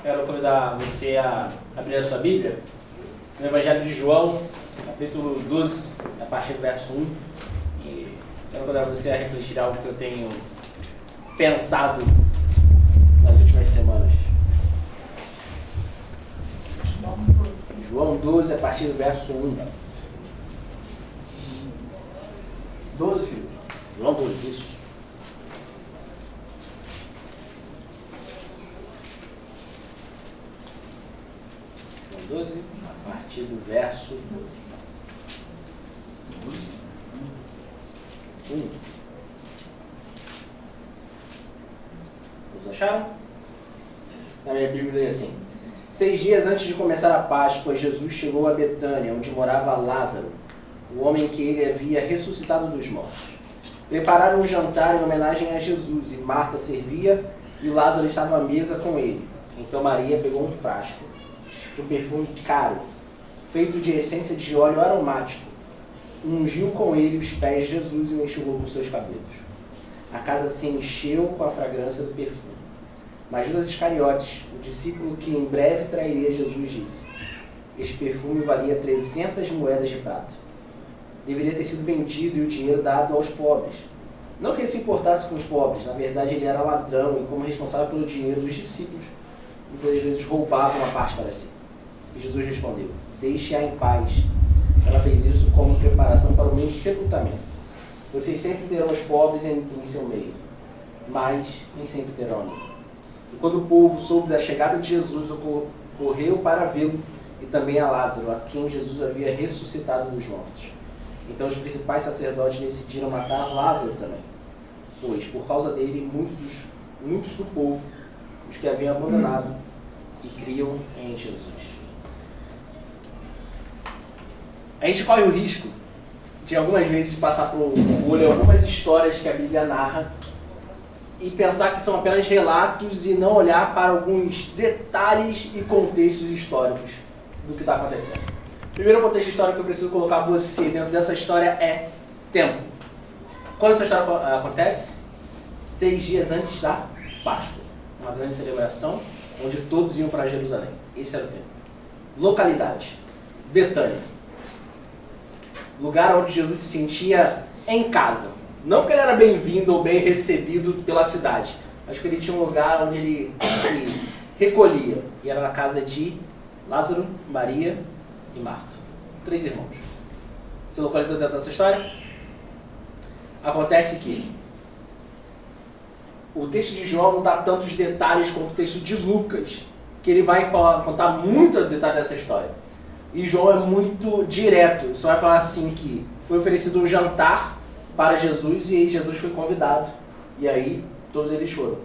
quero convidar você a abrir a sua Bíblia no Evangelho de João, capítulo 12, a partir do verso 1. E quero convidar você a refletir algo que eu tenho pensado nas últimas semanas. João 12, a partir do verso 1. 12, filho? João 12, isso. João 12, a partir do verso 1. Todos acharam? Na minha Bíblia é assim: 6 dias antes de começar a Páscoa, Jesus chegou a Betânia, onde morava Lázaro, o homem que ele havia ressuscitado dos mortos. Prepararam um jantar em homenagem a Jesus, e Marta servia, e Lázaro estava à mesa com ele. Então Maria pegou um frasco de um perfume caro, feito de essência de óleo aromático, ungiu com ele os pés de Jesus e o enxugou com seus cabelos. A casa se encheu com a fragrância do perfume. Mas Judas Iscariotes, o discípulo que em breve trairia Jesus, disse: este perfume valia 300 moedas de prata. Deveria ter sido vendido e o dinheiro dado aos pobres. Não que ele se importasse com os pobres, na verdade ele era ladrão e, como responsável pelo dinheiro dos discípulos, muitas vezes roubava uma parte para si. E Jesus respondeu: deixe-a em paz. Ela fez isso como preparação para o meu sepultamento. Vocês sempre terão os pobres em seu meio, mas nem sempre terão a mim. E quando o povo soube da chegada de Jesus, correu para vê-lo, e também a Lázaro, a quem Jesus havia ressuscitado dos mortos. Então os principais sacerdotes decidiram matar Lázaro também, pois por causa dele muitos do povo, os que haviam abandonado e criam em Jesus. A gente corre o risco de algumas vezes passar por olho algumas histórias que a Bíblia narra e pensar que são apenas relatos e não olhar para alguns detalhes e contextos históricos do que está acontecendo. O primeiro contexto histórico que eu preciso colocar você dentro dessa história é tempo. Quando essa história acontece? 6 dias antes da Páscoa. Uma grande celebração onde todos iam para Jerusalém. Esse era o tempo. Localidade: Betânia. Lugar onde Jesus se sentia em casa. Não que ele era bem-vindo ou bem recebido pela cidade, mas que ele tinha um lugar onde ele se recolhia. E era na casa de Lázaro, Maria e Marta. 3 irmãos. Se localiza dentro dessa história? Acontece que o texto de João não dá tantos detalhes como o texto de Lucas, que ele vai contar muito detalhe dessa história. E João é muito direto. Só vai falar assim que foi oferecido um jantar para Jesus e aí Jesus foi convidado. E aí todos eles foram.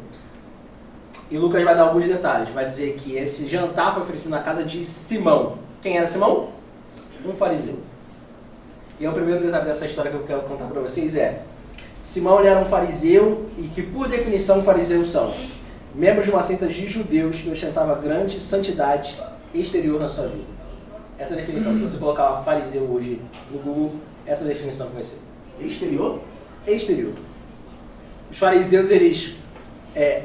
E Lucas vai dar alguns detalhes. Vai dizer que esse jantar foi oferecido na casa de Simão. Quem era Simão? Um fariseu. E o primeiro detalhe dessa história que eu quero contar para vocês é: Simão ele era um fariseu e que, por definição, fariseus são membros de uma seita de judeus que ostentava grande santidade exterior na sua vida. Essa definição, se você colocar fariseu hoje no Google, essa definição que vai ser. Exterior? Exterior. Os fariseus, eles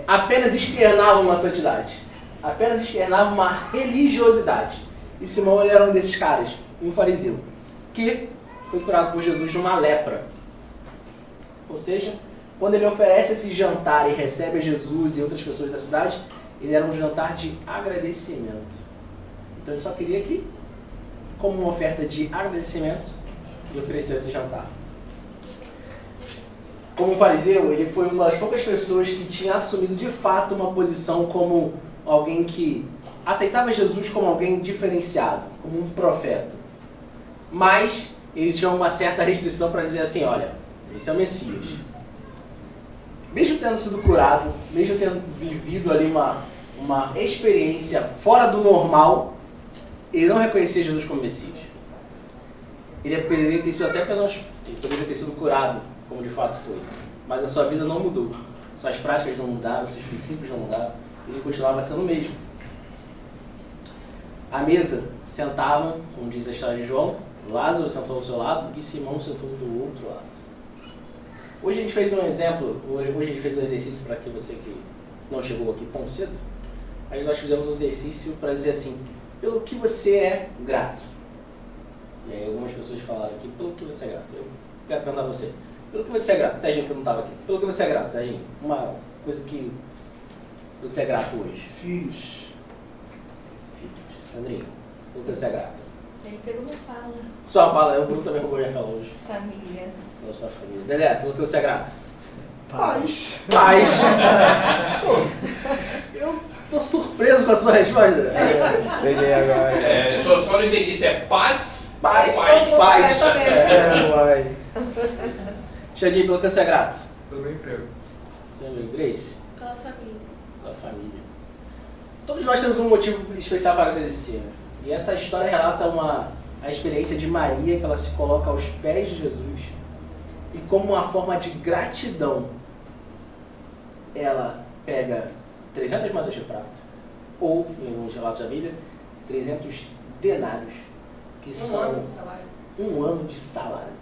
apenas externavam uma santidade. Apenas externavam uma religiosidade. E Simão ele era um desses caras, um fariseu, que foi curado por Jesus de uma lepra. Ou seja, quando ele oferece esse jantar e recebe a Jesus e outras pessoas da cidade, ele era um jantar de agradecimento. Então ele só queria que, como uma oferta de agradecimento, ele ofereceu esse jantar. Como fariseu, ele foi uma das poucas pessoas que tinha assumido de fato uma posição como alguém que aceitava Jesus como alguém diferenciado, como um profeta. Mas ele tinha uma certa restrição para dizer assim: olha, esse é o Messias. Mesmo tendo sido curado, mesmo tendo vivido ali uma experiência fora do normal, ele não reconhecia Jesus como Messias. Ele poderia ter sido ele poderia ter sido curado, como de fato foi. Mas a sua vida não mudou. Suas práticas não mudaram, seus princípios não mudaram. Ele continuava sendo o mesmo. À mesa sentavam, como diz a história de João, Lázaro sentou ao seu lado e Simão sentou do outro lado. Hoje a gente fez um exemplo, hoje a gente fez um exercício para que você que não chegou aqui tão cedo, Aí nós fizemos um exercício para dizer assim, pelo que você é grato. E aí algumas pessoas falaram aqui, pelo que você é grato. Eu quero perguntar a você, pelo que você é grato? Serginho, que não estava aqui. Pelo que você é grato, Serginho? Uma coisa que você é grato hoje. Filhos. Sandrinho, pelo que você é grato? Ele pegou minha fala. Sua fala, eu também roubou minha fala hoje. Família. Pela sua família. Dedé, pelo que você é grato? Paz. Paz. Eu tô surpreso com a sua resposta. Peguei agora. Só não entendi se é paz Paz. ou paz. Paz. Vai. Xandinho, pelo que você é grato? Pelo meu emprego. Você é Grace? Pela família. Pela família. Todos nós temos um motivo especial para agradecer. Né? E essa história relata a experiência de Maria, que ela se coloca aos pés de Jesus. E como uma forma de gratidão, ela pega 300 moedas de prata, ou, em alguns relatos da Bíblia, 300 denários, que são ano de salário. um ano de salário.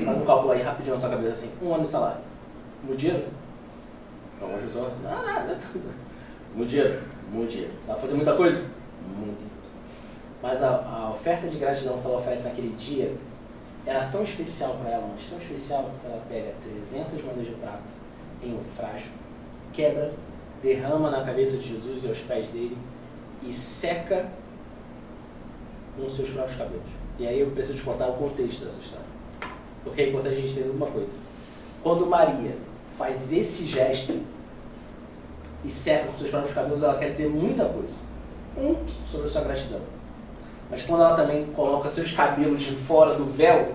Faz um cálculo aí rapidinho na sua cabeça assim, um ano de salário. Muito dinheiro? Algumas pessoas assim, nada. Muito dinheiro? Muito dinheiro. Dá pra fazer muita coisa? Muita coisa. Mas a oferta de gratidão que ela oferece naquele dia era tão especial para ela, mas tão especial que ela pega 300 moedas de prata em um frasco, quebra, derrama na cabeça de Jesus e aos pés dele e seca com os seus próprios cabelos. E aí eu preciso te contar o contexto dessa história. Porque é importante a gente entender uma coisa. Quando Maria faz esse gesto e seca com seus próprios cabelos, ela quer dizer muita coisa. Sobre a sua gratidão. Mas quando ela também coloca seus cabelos de fora do véu,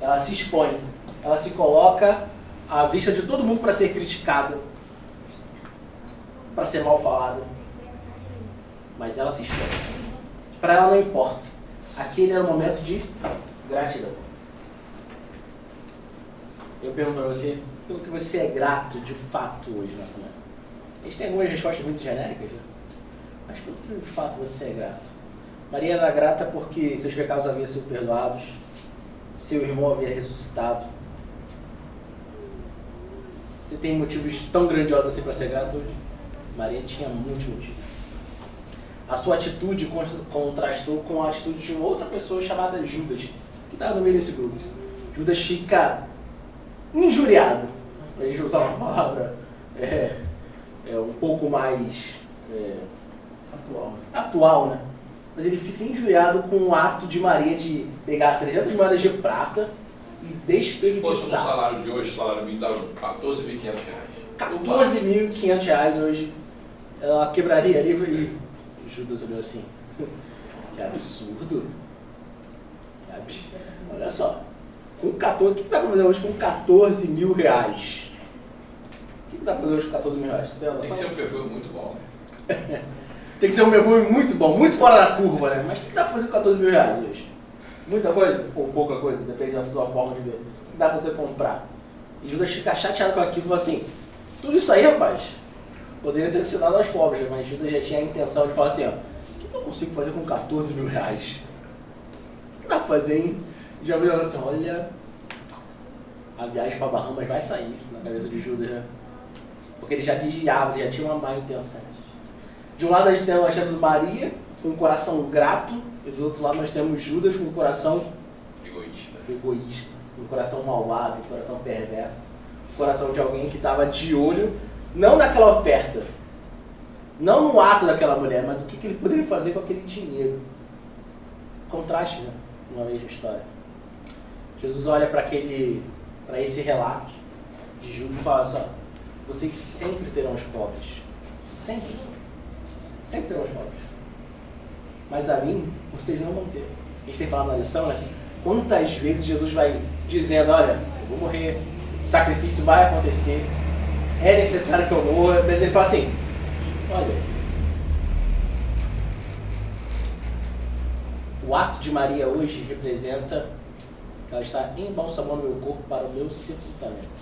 ela se expõe. Ela se coloca à vista de todo mundo para ser criticada, para ser mal falada. Mas ela se expõe. Para ela não importa. Aquele era o momento de gratidão. Eu pergunto para você, pelo que você é grato de fato hoje nessa manhã. A gente tem algumas respostas muito genéricas, né? Mas pelo que de fato você é grato? Maria era grata porque seus pecados haviam sido perdoados, seu irmão havia ressuscitado. Você tem motivos tão grandiosos assim para ser grato hoje? Maria tinha muitos motivos. A sua atitude contrastou com a atitude de uma outra pessoa chamada Judas, que estava no meio desse grupo. Judas fica injuriado. A gente usar uma palavra um pouco mais atual, né? Mas ele fica injuriado com o ato de Maria de pegar 300 moedas de prata e Se fosse um desperdiçar. salário de hoje, o salário mínimo dava R$14.500. R$14.500 hoje. Ela quebraria ali e Judas olhou assim. Que absurdo. Olha só. Com 14, o que dá pra fazer hoje com 14 mil reais? O que dá pra fazer hoje com 14 mil reais? Tem que ser um perfume muito bom, né? Tem que ser um perfume muito bom, muito fora da curva, né? Mas o que dá pra fazer com 14 mil reais hoje? Muita coisa? Ou pouca coisa? Depende da sua forma de ver. O que dá pra você comprar? E Judas fica chateado com aquilo e fala assim, tudo isso aí, rapaz, poderia ter sido dado aos pobres, mas Judas já tinha a intenção de falar assim, ó, o que eu consigo fazer com 14 mil reais? O que dá pra fazer, hein? E já viu assim, olha, a viagem para Bahamas vai sair na cabeça de Judas, né? Porque ele já desviava, ele já tinha uma má intenção. De um lado nós temos Maria com um coração grato, e do outro lado nós temos Judas com um coração egoísta, um coração malvado, um coração perverso, um coração de alguém que estava de olho, não naquela oferta, não no ato daquela mulher, mas o que ele poderia fazer com aquele dinheiro. Contraste, né? Uma mesma história. Jesus olha para esse relato de Judas e fala assim, vocês sempre terão os pobres. Sempre. Sempre terão os pobres. Mas a mim, vocês não vão ter. A gente tem falado na lição, né? Quantas vezes Jesus vai dizendo, olha, eu vou morrer, o sacrifício vai acontecer, é necessário que eu morra, mas ele fala assim, olha, o ato de Maria hoje representa que ela está embalsamando meu corpo para o meu sepultamento.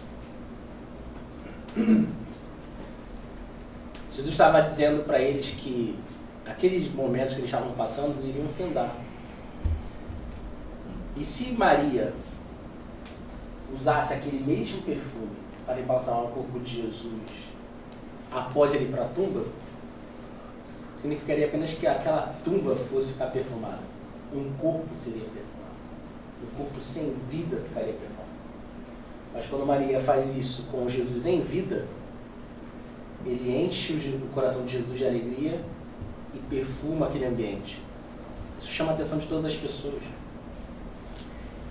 Jesus estava dizendo para eles que aqueles momentos que eles estavam passando iriam findar. E se Maria usasse aquele mesmo perfume para embalsamar o corpo de Jesus após ele ir para a tumba, significaria apenas que aquela tumba fosse ficar perfumada. Um corpo seria perfumado. Um corpo sem vida ficaria perfumado. Mas quando Maria faz isso com Jesus em vida, ele enche o coração de Jesus de alegria e perfuma aquele ambiente. Isso chama a atenção de todas as pessoas.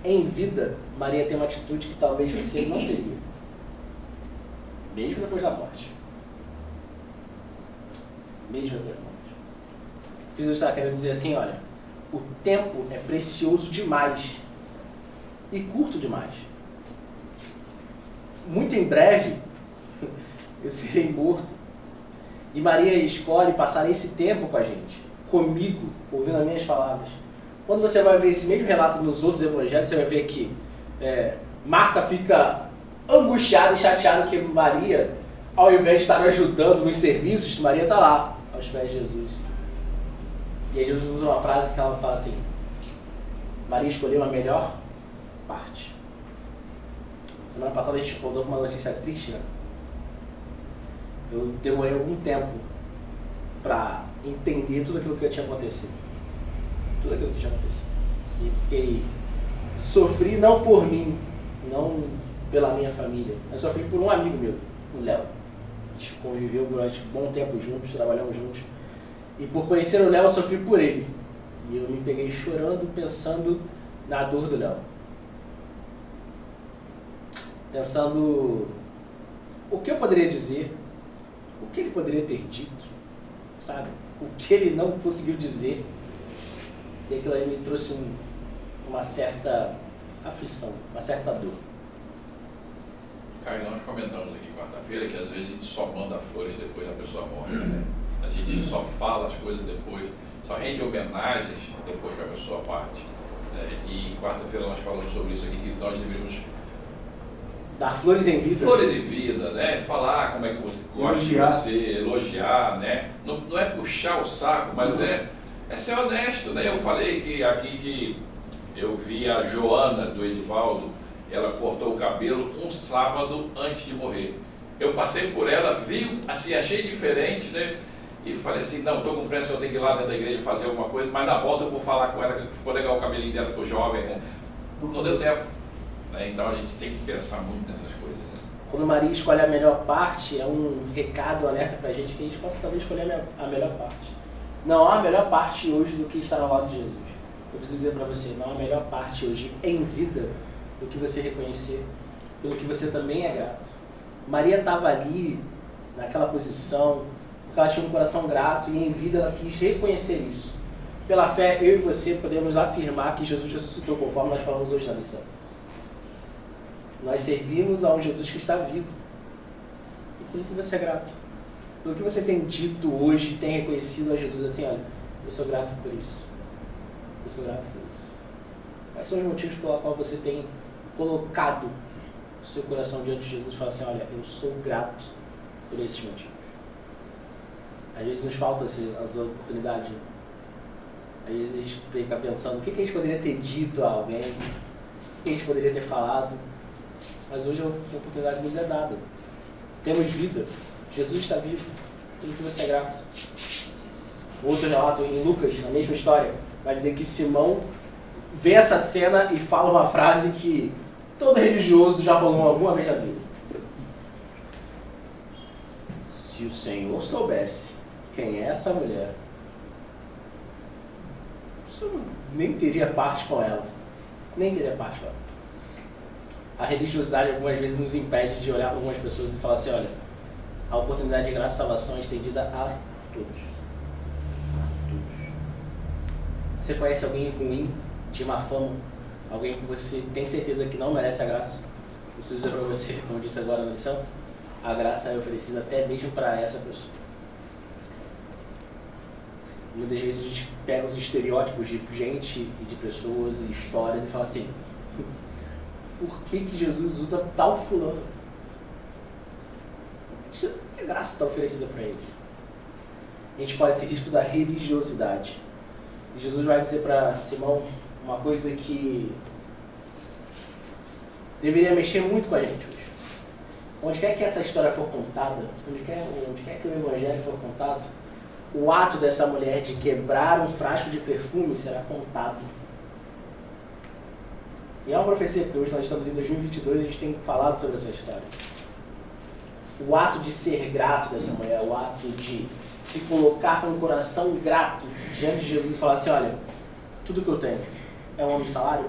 Em vida, Maria tem uma atitude que talvez você não teria, mesmo depois da morte. Mesmo depois da morte. Jesus está querendo dizer assim, olha, o tempo é precioso demais e curto demais. Muito em breve, eu serei morto. E Maria escolhe passar esse tempo com a gente, comigo, ouvindo as minhas palavras. Quando você vai ver esse mesmo relato nos outros evangelhos, você vai ver que Marta fica angustiada e chateada que Maria, ao invés de estar ajudando nos serviços, Maria está lá, aos pés de Jesus. E aí Jesus usa uma frase que ela fala assim, Maria escolheu a melhor parte. Semana passada a gente contou uma notícia triste, né? Eu demorei algum tempo para entender tudo aquilo que tinha acontecido. Tudo aquilo que tinha acontecido. E sofri não por mim, não pela minha família, mas sofri por um amigo meu, o Léo. A gente conviveu durante um bom tempo juntos, trabalhamos juntos. E por conhecer o Léo, eu sofri por ele. E eu me peguei chorando, pensando na dor do Léo. Pensando o que eu poderia dizer, o que ele poderia ter dito, sabe? O que ele não conseguiu dizer. E aquilo aí me trouxe uma certa aflição, uma certa dor. Caio, nós comentamos aqui quarta-feira que às vezes a gente só manda flores depois da pessoa morre, né? A gente só fala as coisas depois, só rende homenagens depois que a pessoa parte. E quarta-feira nós falamos sobre isso aqui, que nós deveríamos dar flores em vida. Flores em vida, né? Falar como é que você gosta de você, elogiar, né? Não é puxar o saco, mas é ser honesto, né? Eu falei que eu vi a Joana do Edivaldo, ela cortou o cabelo um sábado antes de morrer. Eu passei por ela, vi, assim, achei diferente, né? E falei assim, não, estou com pressa que eu tenho que ir lá dentro da igreja fazer alguma coisa, mas na volta eu vou falar com ela, que ficou legal o cabelinho dela, ficou jovem, né? Não deu tempo. Então a gente tem que pensar muito nessas coisas. Né? Quando Maria escolhe a melhor parte, é um recado, um alerta pra gente que a gente possa talvez escolher a melhor parte. Não há melhor parte hoje do que estar ao lado de Jesus. Eu preciso dizer para você, não há melhor parte hoje em vida do que você reconhecer, pelo que você também é grato. Maria estava ali, naquela posição, porque ela tinha um coração grato e em vida ela quis reconhecer isso. Pela fé, eu e você podemos afirmar que Jesus ressuscitou, conforme nós falamos hoje na lição. Nós servimos a um Jesus que está vivo. E pelo que você é grato. Pelo que você tem dito hoje, tem reconhecido a Jesus assim, olha, eu sou grato por isso. Eu sou grato por isso. Quais são os motivos pelo qual você tem colocado o seu coração diante de Jesus e fala assim, olha, eu sou grato por esses motivos. Às vezes nos falta as oportunidades. Às vezes a gente fica pensando, o que a gente poderia ter dito a alguém? O que a gente poderia ter falado? Mas hoje a oportunidade nos é dada. Temos vida. Jesus está vivo. Pelo que você é grato. Outro relato em Lucas, na mesma história, vai dizer que Simão vê essa cena e fala uma frase que todo religioso já falou alguma vez na Bíblia. Se o Senhor soubesse quem é essa mulher, o Senhor nem teria parte com ela. Nem teria parte com ela. A religiosidade algumas vezes nos impede de olhar para algumas pessoas e falar assim, olha, a oportunidade de graça e salvação é estendida a todos. A todos. Você conhece alguém ruim, de má fama, alguém que você tem certeza que não merece a graça? Eu preciso dizer para você, como eu disse agora na lição, a graça é oferecida até mesmo para essa pessoa. Muitas vezes a gente pega os estereótipos de gente e de pessoas e histórias e fala assim, por que Jesus usa tal fulano? Que graça está oferecida para ele? A gente corre esse risco da religiosidade. E Jesus vai dizer para Simão uma coisa que deveria mexer muito com a gente hoje. onde quer que essa história for contada, onde quer que o evangelho for contado, o ato dessa mulher de quebrar um frasco de perfume será contado. E é uma profecia, porque hoje nós estamos em 2022 e a gente tem falado sobre essa história. O ato de ser grato dessa mulher, o ato de se colocar com um coração grato diante de Jesus e falar assim, olha, tudo que eu tenho é um ano de salário,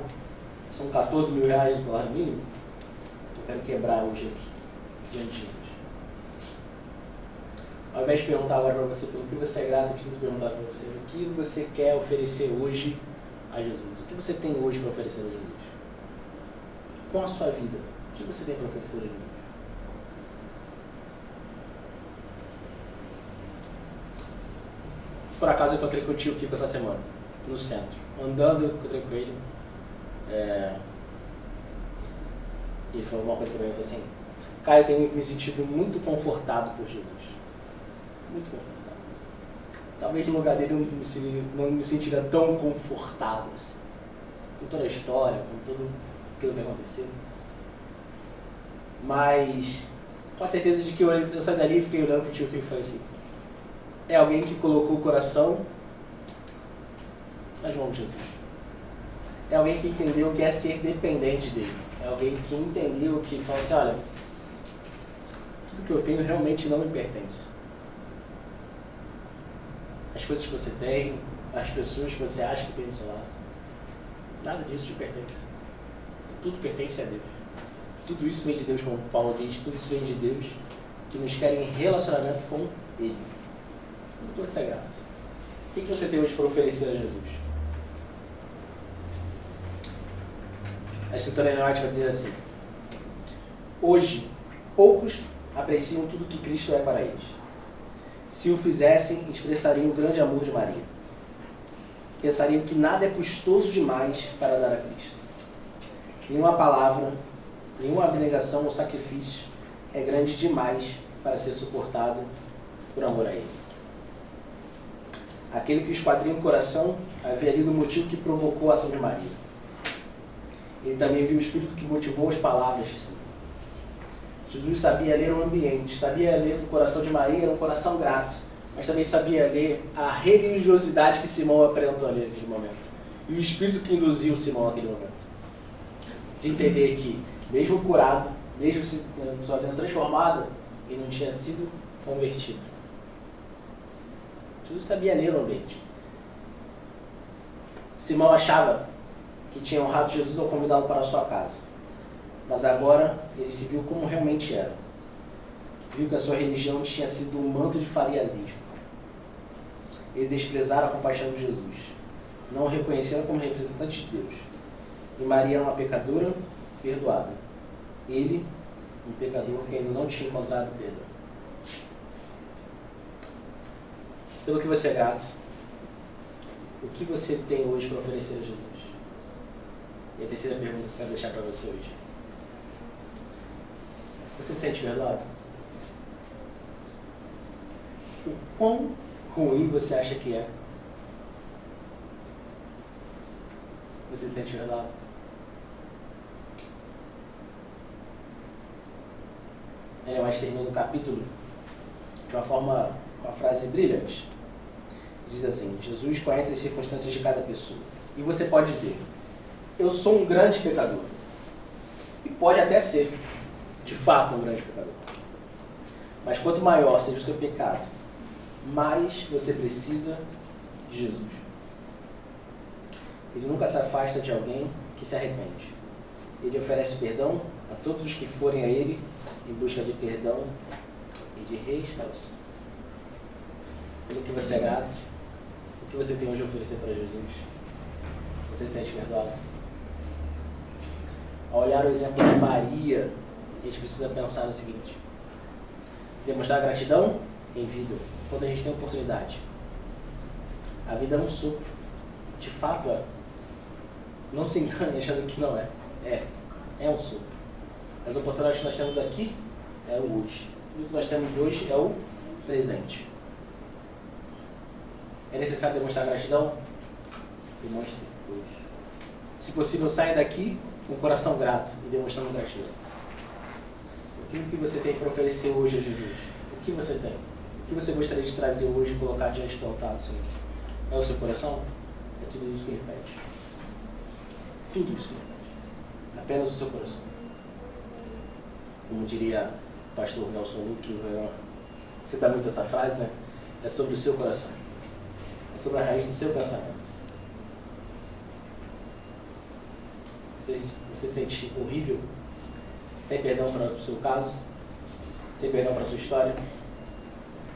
são 14 mil reais de salário mínimo, eu quero quebrar hoje aqui, diante de Jesus. Ao invés de perguntar agora para você pelo que você é grato, eu preciso perguntar para você o que você quer oferecer hoje a Jesus. O que você tem hoje para oferecer a Jesus? Com a sua vida, o que você tem para oferecer a Jesus? Por acaso eu encontrei com o tio Kiko essa semana, no centro. Andando, eu encontrei com ele. Ele falou uma coisa para mim, ele falou assim, cara, eu tenho me sentido muito confortado por Jesus. Muito confortável. Talvez no lugar dele eu não me sentiria tão confortável assim. Com toda a história, com tudo aquilo que aconteceu. Mas com a certeza de que eu saí dali e fiquei olhando para o tio Kiko e falei assim, é alguém que colocou o coração nas mãos de Jesus. É alguém que entendeu o que é ser dependente dele. É alguém que entendeu que falou assim, olha, tudo que eu tenho realmente não me pertence. As coisas que você tem, as pessoas que você acha que tem do seu lado, nada disso te pertence. Tudo pertence a Deus. Tudo isso vem de Deus, como Paulo diz, tudo isso vem de Deus, que nos quer em relacionamento com Ele. Tudo que você é grato. O que você tem hoje para oferecer a Jesus? A escritora Ellen White vai dizer assim, hoje, poucos apreciam tudo que Cristo é para eles. Se o fizessem, expressariam o grande amor de Maria. Pensariam que nada é custoso demais para dar a Cristo. Nenhuma palavra, nenhuma abnegação ou sacrifício é grande demais para ser suportado por amor a Ele. Aquele que esquadrinha o coração havia lido o motivo que provocou a ação de Maria. Ele também viu o Espírito que motivou as palavras de Simão. Jesus sabia ler o ambiente, sabia ler o coração de Maria, era um coração grato, mas também sabia ler a religiosidade que Simão apresentou ali naquele momento. E o Espírito que induziu Simão naquele momento. De entender que, mesmo curado, mesmo sua vida transformada, ele não tinha sido convertido. Jesus sabia ler o ambiente. Simão achava que tinha honrado Jesus ao convidá-lo para a sua casa. Mas agora ele se viu como realmente era. Viu que a sua religião tinha sido um manto de fariasismo. Ele desprezara a compaixão de Jesus. Não o reconheceram como representante de Deus. E Maria era uma pecadora perdoada. Ele, um pecador que ainda não tinha encontrado perdão. Pelo que você é grato, o que você tem hoje para oferecer a Jesus? E a terceira pergunta que eu quero deixar para você hoje. Você se sente perdoado? O quão ruim você acha que é? Você se sente perdoado? Mas termina o capítulo de uma forma, com a frase brilhante. Diz assim, Jesus conhece as circunstâncias de cada pessoa. E você pode dizer, eu sou um grande pecador. E pode até ser, de fato, um grande pecador. Mas quanto maior seja o seu pecado, mais você precisa de Jesus. Ele nunca se afasta de alguém que se arrepende. Ele oferece perdão a todos os que forem a Ele em busca de perdão e de restauração. Pelo que você é grato, o que você tem hoje a oferecer para Jesus? Você se sente perdoado? Ao olhar o exemplo de Maria, a gente precisa pensar no seguinte: demonstrar gratidão em vida, quando a gente tem oportunidade. A vida é um sopro. De fato é. Não se engane achando que não é. É um sopro. As oportunidades que nós temos aqui é o hoje. E o que nós temos hoje é o presente. É necessário demonstrar gratidão? Demonstre hoje. Se possível, saia daqui com o coração grato e demonstrando gratidão. Porque Aquilo que você tem para oferecer hoje a Jesus. O que você tem? O que você gostaria de trazer hoje e colocar diante do altar do Senhor? É o seu coração? É tudo isso que Ele pede. Tudo isso que Ele pede. Apenas o seu coração. Como diria o pastor Nelson Luque, você dá muito essa frase, né? É sobre o seu coração. É sobre a raiz do seu pensamento. Você se sente horrível? Sem perdão para o seu caso? Sem perdão para a sua história?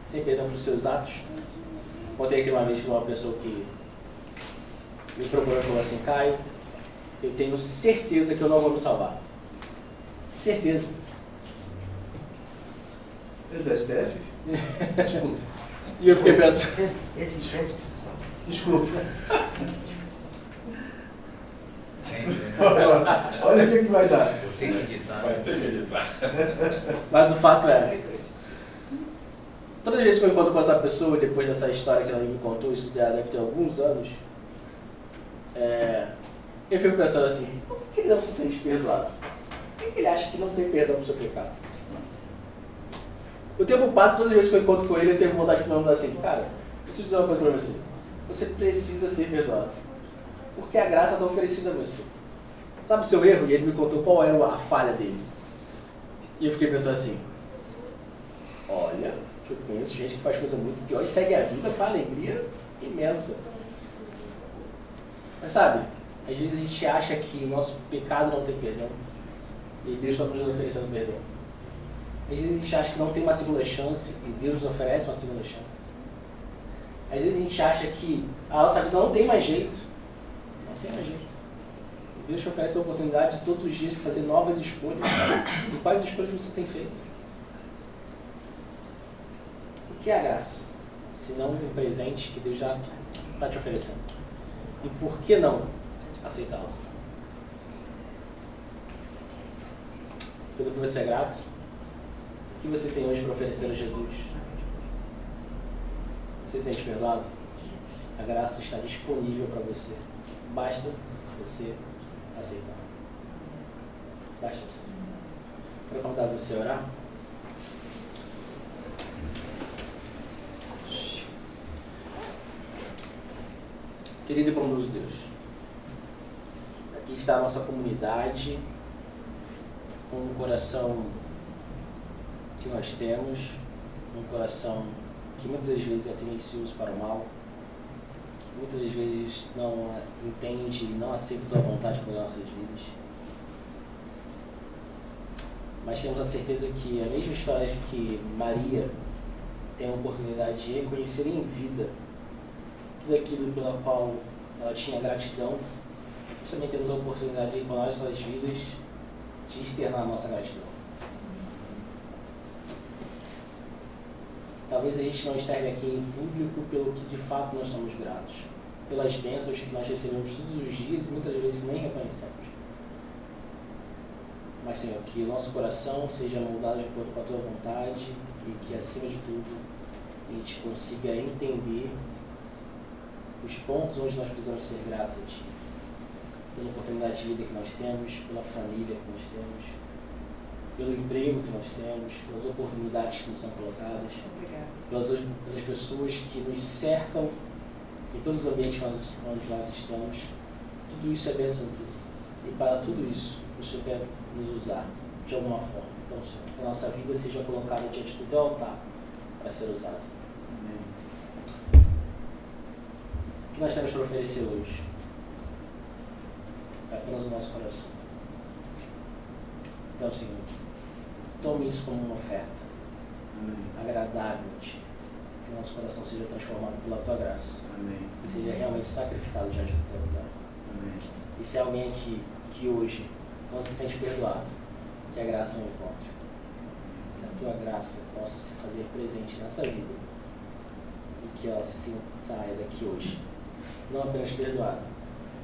Sem perdão para os seus atos? Contei aqui uma vez com uma pessoa que me procurou e falou assim: Caio, eu tenho certeza que eu não vou me salvar. Certeza. Ele é do STF? Desculpa. E eu fiquei pensando... Esse sempre se salva. Desculpa. Sempre. Olha o que vai dar. Eu tenho que editar. Vai ter que editar. Mas o fato é, todas as vezes que eu encontro com essa pessoa, depois dessa história que ela me contou, isso já deve ter alguns anos, eu fico pensando assim: por que ele não se sente perdoado? Por que ele acha que não tem perdão para o seu pecado? O tempo passa, todas as vezes que eu encontro com ele, eu tenho vontade de falar assim: cara, preciso dizer uma coisa para você. Você precisa ser perdoado. Porque a graça está oferecida a você. Sabe o seu erro? E ele me contou qual era a falha dele. E eu fiquei pensando assim: olha, que eu conheço gente que faz coisa muito pior e segue a vida com alegria imensa. Mas sabe, às vezes a gente acha que nosso pecado não tem perdão. E Deus está nos oferecendo perdão. Às vezes a gente acha que não tem uma segunda chance e Deus nos oferece uma segunda chance. Às vezes a gente acha que a nossa vida não tem mais jeito. Não tem mais jeito. E Deus te oferece a oportunidade de todos os dias de fazer novas escolhas. E quais escolhas você tem feito? O que é a graça? Se não um presente que Deus já está te oferecendo. E por que não aceitá-lo? Pelo que você é grato? O que você tem hoje para oferecer a Jesus? Você se sente perdoado? A graça está disponível para você. Basta você aceitar. Basta você aceitar. Quero convidar você a orar. Querido e bondoso Deus, aqui está a nossa comunidade, com um coração que nós temos, um coração que muitas vezes é tendencioso para o mal, que muitas vezes não entende e não aceita a tua vontade para as nossas vidas. Mas temos a certeza que a mesma história de que Maria tem a oportunidade de reconhecer em vida tudo aquilo pela qual ela tinha gratidão, nós também temos a oportunidade de, com nossas vidas, de externar a nossa gratidão. Talvez a gente não externe aqui em público pelo que de fato nós somos gratos, pelas bênçãos que nós recebemos todos os dias e muitas vezes nem reconhecemos. Mas, Senhor, que o nosso coração seja moldado de acordo com a Tua vontade e que, acima de tudo, a gente consiga entender os pontos onde nós precisamos ser gratos a Ti. Pela oportunidade de vida que nós temos, pela família que nós temos, pelo emprego que nós temos, pelas oportunidades que nos são colocadas, pelas pessoas que nos cercam em todos os ambientes onde nós estamos. Tudo isso é bênção tudo. E para tudo isso, o Senhor quer nos usar de alguma forma. Então, Senhor, que a nossa vida seja colocada diante do Teu altar para ser usada. O que nós temos para oferecer hoje? É apenas o nosso coração. Então, Senhor, tome isso como uma oferta agradável a Ti. Que o nosso coração seja transformado pela Tua graça. Amém. E seja realmente sacrificado diante do Teu altar. Amém. E se há alguém aqui que hoje não se sente perdoado, que a graça não encontre. Que a Tua graça possa se fazer presente nessa vida. E que ela saia daqui hoje, não apenas perdoada,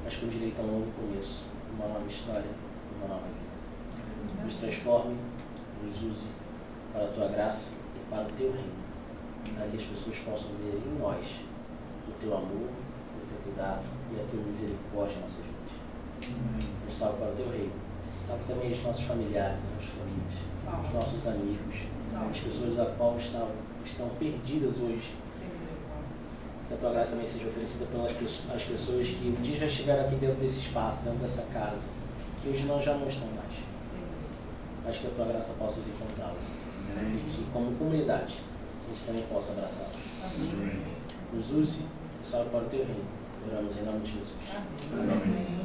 mas com direito a um novo começo, uma nova história, uma nova vida. Nos transforme, nos use para a Tua graça e para o Teu reino, para que as pessoas possam ver em nós o Teu amor, o Teu cuidado e a Tua misericórdia em nossas vidas. Nos salve para o Teu reino salve também os nossos familiares, as nossas famílias, os Salve. nossos amigos, as pessoas a qual estão perdidas hoje. Que a tua graça também seja oferecida pelas as pessoas que um dia já estiveram aqui dentro desse espaço, dentro dessa casa, que hoje já não estão mais. Mas que a tua graça possa os encontrá-los. E que, como comunidade, a gente também possa abraçá-los. Nos use e salve para o teu reino. Oramos em nome de Jesus. Amém.